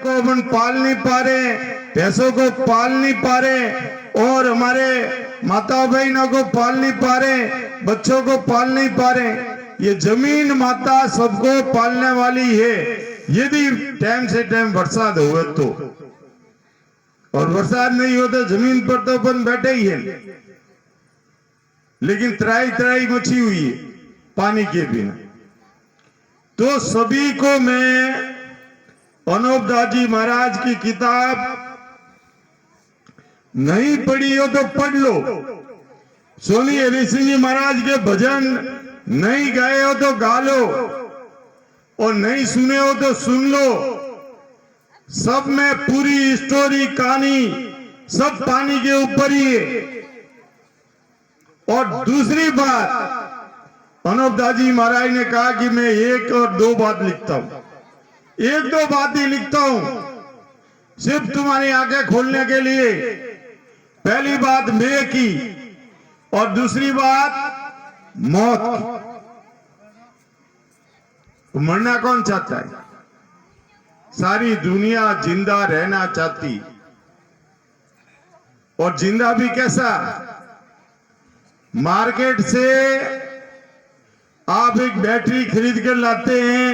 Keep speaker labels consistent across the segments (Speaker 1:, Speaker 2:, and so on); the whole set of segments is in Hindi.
Speaker 1: को अपन पाल नहीं पा रहे, भैंसों को पाल नहीं पा रहे, और हमारे माता बहनों को पाल नहीं पा रहे, बच्चों को पाल नहीं पा रहे। ये जमीन माता सबको पालने वाली है, यदि टाइम से टाइम बरसात हुए तो। और बरसात नहीं हो तो जमीन पर तो अपन बैठे ही है, लेकिन त्राई त्राई मची हुई है पानी के बिना। तो सभी को मैं अनूप दास जी महाराज की किताब नहीं पढ़ी हो तो पढ़ लो, सोनी हरि सिंह जी महाराज के भजन नहीं गाए हो तो गा लो, और नहीं सुने हो तो सुन लो। सब में पूरी स्टोरी कहानी सब पानी के ऊपर ही है। और दूसरी बात, अनूप दास जी महाराज ने कहा कि मैं एक और दो बात लिखता हूं, एक दो बात ही लिखता हूं सिर्फ तुम्हारी आंखें खोलने के लिए। पहली बात मैं की और दूसरी बात मौत की। तो मरना कौन चाहता है? सारी दुनिया जिंदा रहना चाहती, और जिंदा भी कैसा? मार्केट से आप एक बैटरी खरीद कर लाते हैं,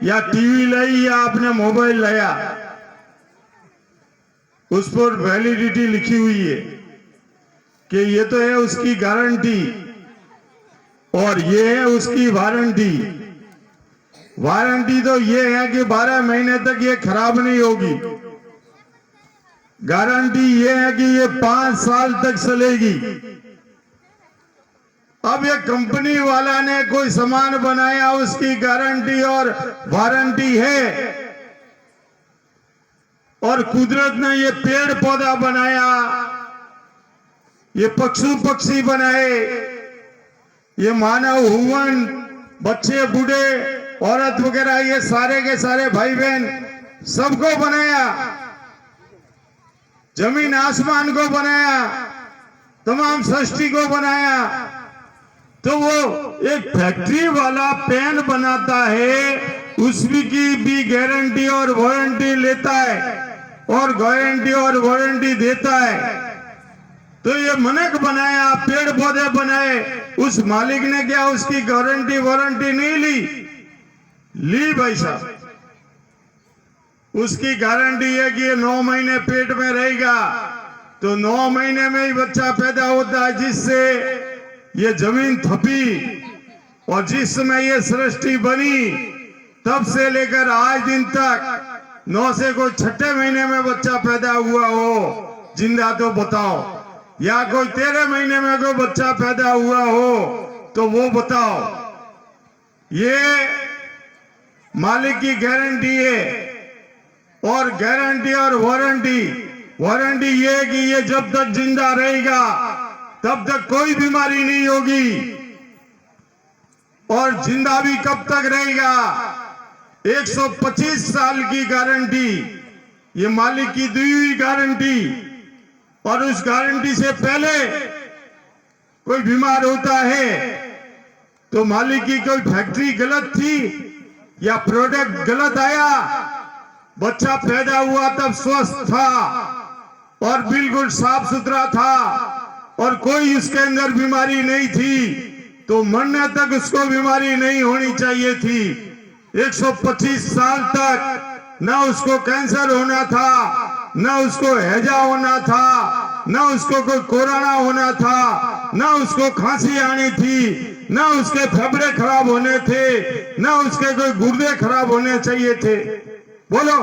Speaker 1: या टीवी लाई या आपने मोबाइल लाया, उस पर वैलिडिटी लिखी हुई है कि ये तो है उसकी गारंटी और ये है उसकी वारंटी। वारंटी तो ये है कि 12 महीने तक ये खराब नहीं होगी। गारंटी ये है कि ये 5 साल तक चलेगी। अब ये कंपनी वाला ने कोई सामान बनाया, उसकी गारंटी और वारंटी है, और कुदरत ने ये पेड़ पौधा बनाया, ये पशु पक्षी बनाए, ये मानव हुवन, बच्चे बूढ़े औरत वगैरह, ये सारे के सारे भाई बहन सबको बनाया, जमीन आसमान को बनाया, तमाम सृष्टि को बनाया। तो वो एक फैक्ट्री वाला पेन बनाता है, उसकी भी गारंटी और वारंटी लेता है, और गारंटी और वारंटी देता है। तो ये मनक बनाया, पेड़ पौधे बनाए, उस मालिक ने क्या उसकी गारंटी वारंटी नहीं ली भाई साहब। उसकी गारंटी है कि ये 9 महीने पेट में रहेगा, तो 9 महीने में ही बच्चा पैदा होता है, जिससे ये जमीन थपी, और जिस समय ये सृष्टि बनी तब से लेकर आज दिन तक 9 से कोई 6ठे महीने में बच्चा पैदा हुआ हो जिंदा तो बताओ, या कोई 13 महीने में कोई बच्चा पैदा हुआ हो तो वो बताओ। ये मालिक की गारंटी है। और गारंटी और वारंटी ये है कि ये जब तक जिंदा रहेगा तब तक कोई बीमारी नहीं होगी, और जिंदा भी कब तक रहेगा? 125 साल की गारंटी, ये मालिक की दी हुई गारंटी। और उस गारंटी से पहले कोई बीमार होता है तो मालिक की कोई फैक्ट्री गलत थी या प्रोडक्ट गलत आया, बच्चा पैदा हुआ तब स्वस्थ था और बिल्कुल साफ सुथरा था और कोई उसके अंदर बीमारी नहीं थी, तो मरने तक उसको बीमारी नहीं होनी चाहिए थी। 125 साल तक न उसको कैंसर होना था, न उसको हैजा होना था, न उसको कोई कोरोना होना था, न उसको खांसी आनी थी, न उसके फेफड़े खराब होने थे, न उसके कोई गुर्दे खराब होने चाहिए थे। बोलो,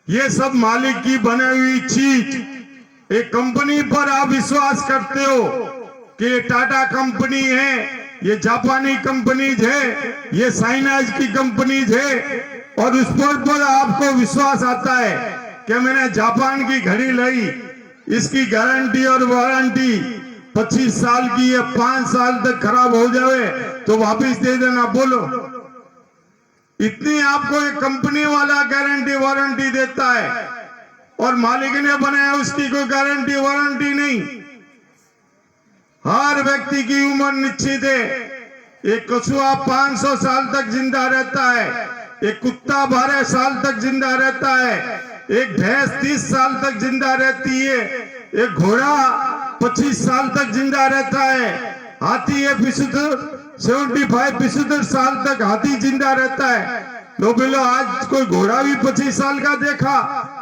Speaker 1: ये सब मालिक की बनाई हुई चीज। एक कंपनी पर आप विश्वास करते हो कि ये टाटा कंपनी है, ये जापानी कंपनीज है, ये चाइनाज की कंपनीज है, और उस पर आपको विश्वास आता है कि मैंने जापान की घड़ी लाई, इसकी गारंटी और वारंटी 25 साल की है, 5 साल तक खराब हो जाए तो वापस दे देना। बोलो, इतनी आपको एक कंपनी वाला गारंटी वारंटी देता है, और मालिक ने बनाया उसकी कोई गारंटी वारंटी नहीं। हर व्यक्ति की उम्र निश्चित है। एक कछुआ 500 साल तक जिंदा रहता है, एक कुत्ता 12 साल तक जिंदा रहता है, एक भैंस 30 साल तक जिंदा रहती है, एक घोड़ा 25 साल तक जिंदा रहता है, हाथी 75 साल तक हाथी जिंदा रहता है। तो बोलो आज कोई घोड़ा भी 25 साल का देखा,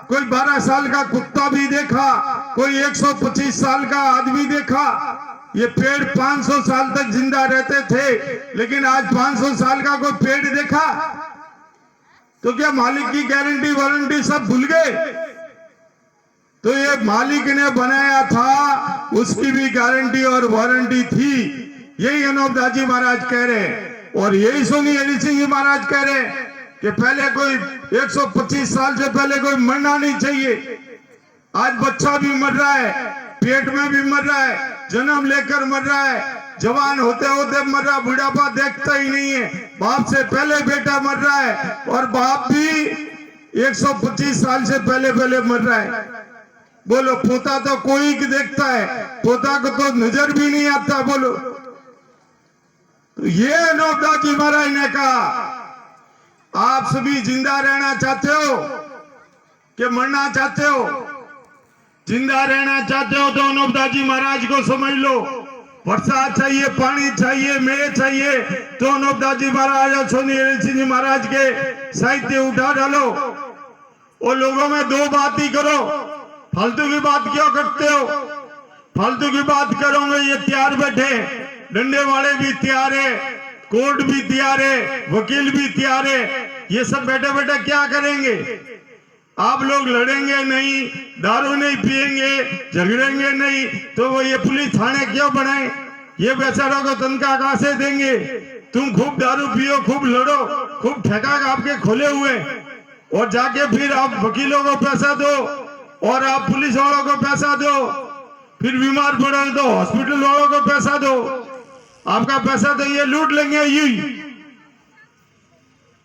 Speaker 1: कोई 12 साल का कुत्ता भी देखा, कोई 125 साल का आदमी देखा। ये पेड़ 500 साल तक जिंदा रहते थे, लेकिन आज 500 साल का कोई पेड़ देखा? तो क्या मालिक की गारंटी वारंटी सब भूल गए? तो ये मालिक ने बनाया था, उसकी भी गारंटी और वारंटी थी। यही अनोपदास जी महाराज कह रहे हैं, और यही सोनी हरि सिंह जी महाराज कह रहे हैं कि पहले कोई 125 साल से पहले कोई मरना नहीं चाहिए। आज बच्चा भी मर रहा है, पेट में भी मर रहा है, जन्म लेकर मर रहा है, जवान होते होते मर रहा, बुढ़ापा देखता ही नहीं है, बाप से पहले बेटा मर रहा है, और बाप भी 125 साल से पहले पहले मर रहा है। बोलो पोता तो कोई देखता है, पोता को तो नजर भी नहीं आता। बोलो तो ये अनोपदास जी महाराज ने कहा, आप सभी जिंदा रहना चाहते हो कि मरना चाहते हो? जिंदा रहना चाहते हो तो अनोपदास जी महाराज को समझ लो। प्रसाद चाहिए, पानी चाहिए, मेवे चाहिए, तो अनोपदास जी महाराज और सोनी हरि सिंह जी महाराज के साहित्य उठा डालो। और लोगों में दो बात ही करो, फालतू की बात क्यों करते हो? फालतू की बात करोगे ये तैयार बैठे, डंडे वाले भी तैयार है, कोर्ट भी तैयार है, वकील भी तैयार है, ये सब बैठे बैठे क्या करेंगे? आप लोग लड़ेंगे नहीं, दारू नहीं पिएंगे, झगड़ेंगे नहीं, तो वो ये पुलिस थाने क्यों बनाए? ये बेचारों को तनख्वाह कहां से देंगे? तुम खूब दारू पियो, खूब लड़ो, खूब ठेका आपके खोले हुए, और जाके फिर आप वकीलों को पैसा दो और आप पुलिस वालों को पैसा दो, फिर बीमार पड़ो तो हॉस्पिटल वालों को पैसा दो। आपका पैसा तो ये लूट लेंगे यही।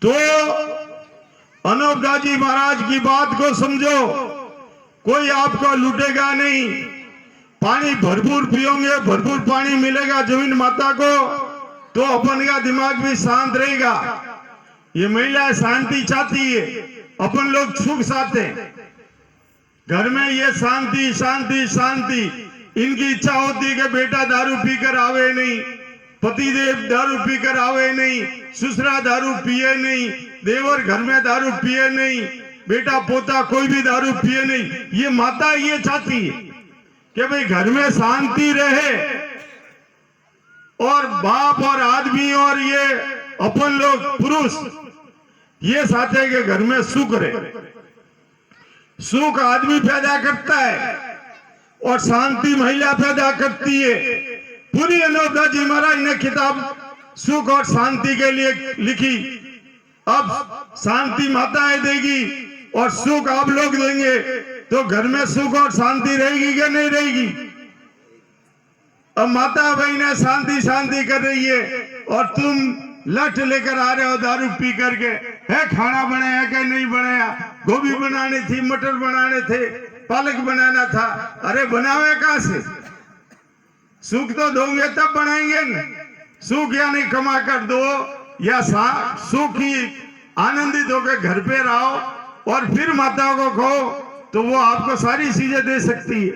Speaker 1: तो अनोपदास जी महाराज की बात को समझो, कोई आपको लूटेगा नहीं। पानी भरपूर पियोगे, भरपूर पानी मिलेगा जमीन माता को, तो अपन का दिमाग भी शांत रहेगा। ये महिला शांति चाहती है, अपन लोग सुख चाहते हैं। घर में ये शांति शांति शांति, इनकी इच्छा होती है कि बेटा दारू पीकर आवे नहीं, पतिदेव दारू पीकर आवे नहीं, ससुरा दारू पिए नहीं, देवर घर में दारू पिए नहीं, बेटा पोता कोई भी दारू पिए नहीं। ये माता ये चाहती है कि भाई घर में शांति रहे, और बाप और आदमी और ये अपन लोग पुरुष ये चाहते हैं कि घर में सुख रहे। सुख आदमी पैदा करता है और शांति महिला पैदा करती है। पूरी अनोपदास जी महाराज ने किताब सुख और शांति के लिए लिखी। अब शांति माताएं देगी और सुख आप लोग देंगे, तो घर में सुख और शांति रहेगी क्या नहीं रहेगी? अब माता बहनें शांति शांति कर रही है, और तुम लठ लेकर आ रहे हो दारू पी करके। है खाना बनाया क्या नहीं बनाया? गोभी बनानी थी, मटर बनाने थे, पालक बनाना था। अरे बनावे कहां से? सुख तो दोगे तब बनाएंगे न। सुख यानी कमा कर दो, या सुख ही आनंदित होकर घर पे रहो और फिर माताओं को कहो, तो वो आपको सारी चीजें दे सकती है।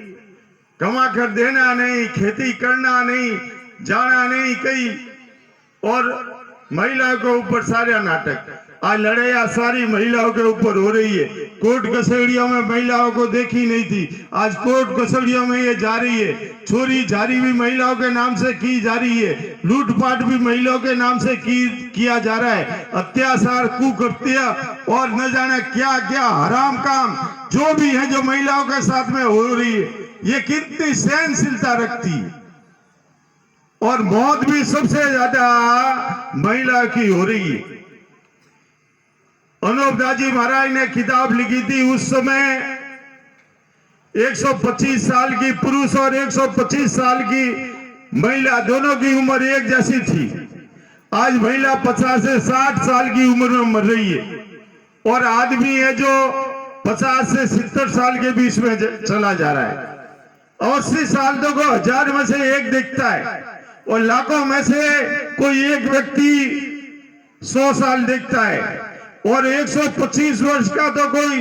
Speaker 1: कमा कर देना नहीं, खेती करना नहीं, जाना नहीं कहीं, और महिलाओं के ऊपर सारे नाटक। आज लड़ाइयां सारी महिलाओं के ऊपर हो रही है। कोर्ट कचहरियों में महिलाओं को देखी नहीं थी, आज कोर्ट कचहरियों में ये जा रही है। चोरी जारी भी महिलाओं के नाम से की जा रही है, लूटपाट भी महिलाओं के नाम से किया जा रहा है। अत्याचार, कुकृत्य और न जाने क्या क्या हराम काम जो भी है, जो महिलाओं के साथ में हो रही है, ये कितनी सहनशीलता रखती है। और मौत भी सबसे ज्यादा महिला की हो रही है। अनोपदास जी महाराज ने किताब लिखी थी, उस समय 125 साल की पुरुष और 125 साल की महिला, दोनों की उम्र एक जैसी थी। आज महिला 50 से 60 साल की उम्र में मर रही है, और आदमी है जो 50 से 70 साल के बीच में चला जा रहा है। 80 साल तो को 1000 में से एक दिखता है, और लाखों में से कोई एक व्यक्ति 100 साल देखता है। और 125 वर्ष का तो कोई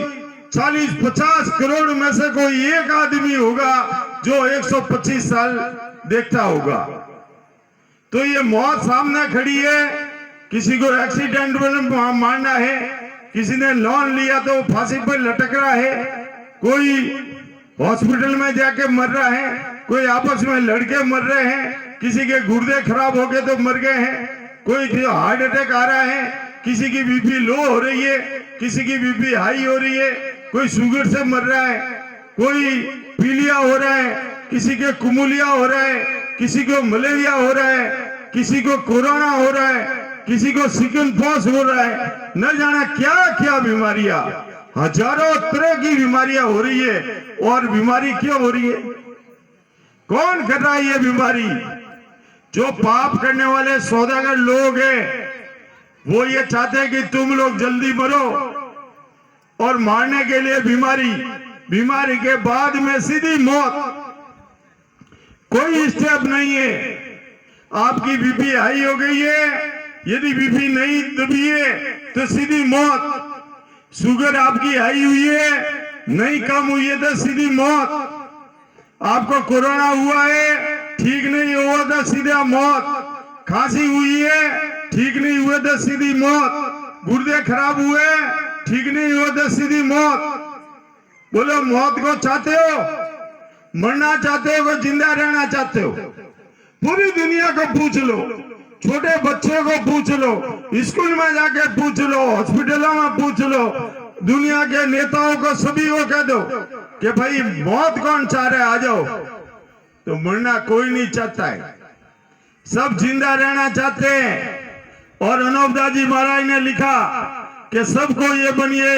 Speaker 1: 40-50 करोड़ में से कोई एक आदमी होगा जो 125 साल देखता होगा। तो ये मौत सामने खड़ी है। किसी को एक्सीडेंट में मारना है, किसी ने लोन लिया तो फांसी पर लटक रहा है, कोई हॉस्पिटल में जाके मर रहा है, कोई आपस में लड़के मर रहे हैं, किसी के गुर्दे खराब हो गए तो मर गए हैं, कोई हार्ट अटैक आ रहा है, किसी की बीपी लो हो रही है, किसी की बीपी हाई हो रही है, कोई शुगर से मर रहा है, कोई पीलिया हो रहा है, किसी के कुमुलिया हो रहा है, किसी को मलेरिया हो रहा है, किसी को कोरोना हो रहा है, किसी को चिकन पॉक्स हो रहा है, न जाने क्या क्या बीमारियां, हजारों तरह की बीमारियां हो रही है। और बीमारी क्यों हो रही है? कौन कर रहा है ये बीमारी? जो पाप करने वाले सौदागर लोग हैं, वो ये चाहते हैं कि तुम लोग जल्दी मरो और मारने के लिए बीमारी के बाद में सीधी मौत। कोई स्टेप नहीं है। आपकी बीपी हाई हो गई है, यदि बीपी नहीं दबी है तो सीधी मौत। शुगर आपकी हाई हुई है, नहीं कम हुई है तो सीधी मौत। आपको कोरोना हुआ है, ठीक नहीं हुआ तो सीधा मौत। खांसी हुई है, ठीक नहीं हुआ तो सीधी मौत। गुर्दे खराब हुए, ठीक नहीं हुआ तो सीधी मौत। बोलो, मौत को चाहते हो? मरना चाहते हो कि जिंदा रहना चाहते हो? पूरी दुनिया को पूछ लो, छोटे बच्चों को पूछ लो, स्कूल में जाके पूछ लो, हॉस्पिटलों में पूछ लो, दुनिया के नेताओं को सभी को कह दो कि भाई मौत कौन चाह रहा है, आ जाओ। तो मरना कोई नहीं चाहता है, सब जिंदा रहना चाहते हैं। और अनोपदास जी महाराज ने लिखा कि सबको ये बनिए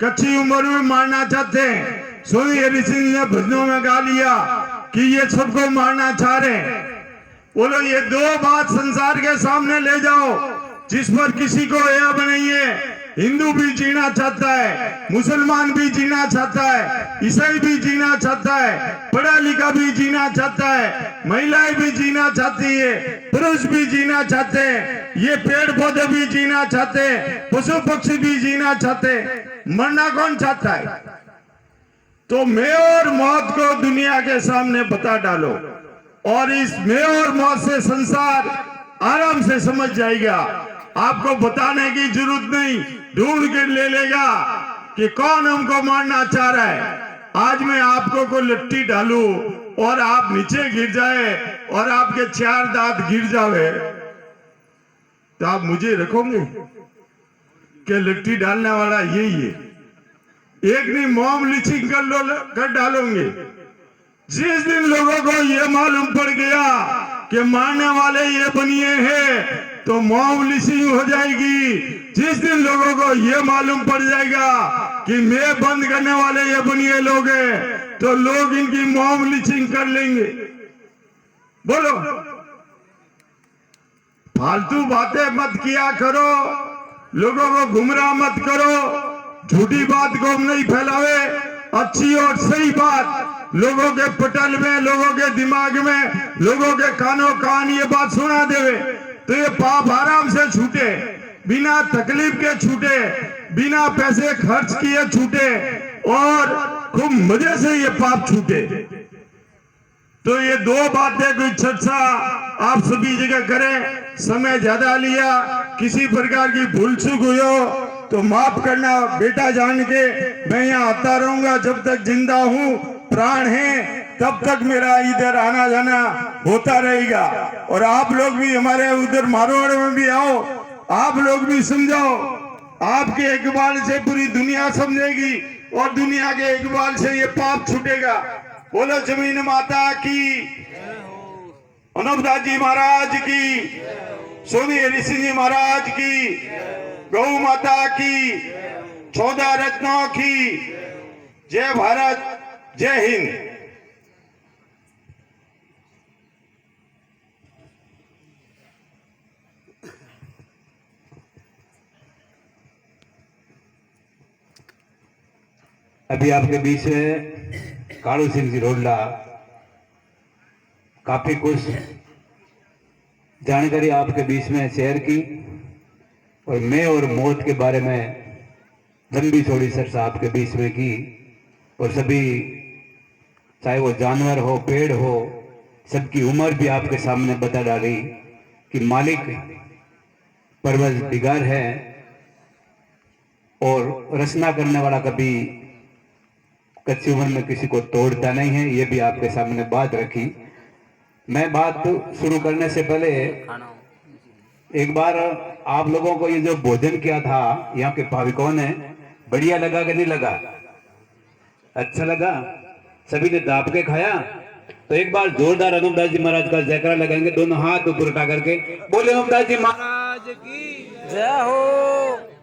Speaker 1: कच्ची उम्र में मारना चाहते हैं। स्वामी हरि सिंह ने भजनों में गा लिया कि ये सबको मारना चाह रहे हैं। बोलो, ये दो बात संसार के सामने ले जाओ जिस पर किसी को ऐब नहीं है। हिंदू भी जीना चाहता है, मुसलमान भी जीना चाहता है, ईसाई भी जीना चाहता है, पढ़ा लिखा भी जीना चाहता है, महिलाएं भी जीना चाहती है, पुरुष भी जीना चाहते हैं, ये पेड़ पौधे भी जीना चाहते हैं, पशु पक्षी भी जीना चाहते हैं। मरना कौन चाहता है? तो मैं और मौत को दुनिया के सामने बता डालो और इस मैं और मौत से संसार आराम से समझ जाएगा। आपको बताने की जरूरत नहीं, ढूंढ के ले लेगा कि कौन हमको मारना चाह रहा है। आज मैं आपको को लट्टी डालू और आप नीचे गिर जाए और आपके 4 दांत गिर जावे, तो आप मुझे रखोगे कि लट्टी डालने वाला यही है? एक नहीं मॉम लिचिंग कर डालोगे। जिस दिन लोगों को ये मालूम पड़ गया कि मारने वाले ये बनिए हैं तो मॉब लिचिंग हो जाएगी। जिस दिन लोगों को ये मालूम पड़ जाएगा कि मैं बंद करने वाले ये बनिए लोग हैं तो लोग इनकी मॉब लिचिंग कर लेंगे। बोलो, फालतू बातें मत किया करो, लोगों को गुमराह मत करो, झूठी बात को नहीं फैलावे, अच्छी और सही बात लोगों के पटल में, लोगों के दिमाग में, लोगों के कानों कान ये बात सुना देवे तो ये पाप आराम से छूटे, बिना तकलीफ के छूटे, बिना पैसे खर्च किए छूटे और खूब मजे से ये पाप छूटे। तो ये दो बातें कुछ चर्चा आप सभी जगह करें। समय ज्यादा लिया, किसी प्रकार की भूल चूक हुई हो तो माफ करना बेटा जान के। मैं यहाँ आता रहूंगा जब तक जिंदा हूँ, प्राण है तब तक मेरा इधर आना जाना होता रहेगा। और आप लोग भी हमारे उधर मारवाड़ में भी आओ, आप लोग भी समझाओ। आपके इकबाल से पूरी दुनिया समझेगी और दुनिया के इकबाल से ये पाप छूटेगा। बोलो जमीन माता की, अनोपदास जी महाराज की, स्वामी हरि सिंह जी महाराज की, गौ माता की, 14 रत्नों की। जय भारत, जय हिंद।
Speaker 2: अभी आपके बीच में कालू सिंह जी रोडला काफी कुछ जानकारी आपके बीच में शेयर की और मैं और मौत के बारे में लंबी चौड़ी चर्चा आपके बीच में की, और सभी चाहे वो जानवर हो पेड़ हो सबकी उम्र भी आपके सामने बता डाली कि मालिक परवरदिगार है और रचना करने वाला कभी कच्ची उम्र में किसी को तोड़ता नहीं है। ये भी आपके सामने बात रखी। मैं बात शुरू करने से पहले एक बार आप लोगों को ये जो भोजन किया था यहाँ के भाविकों ने, बढ़िया लगा कि नहीं लगा? अच्छा लगा? सभी ने दाप के खाया? तो एक बार जोरदार अनुपदास जी महाराज का जयकारा लगाएंगे, दोनों हाथ ऊपर उठा करके। बोले अनुपदास जी महाराज की
Speaker 3: जय हो।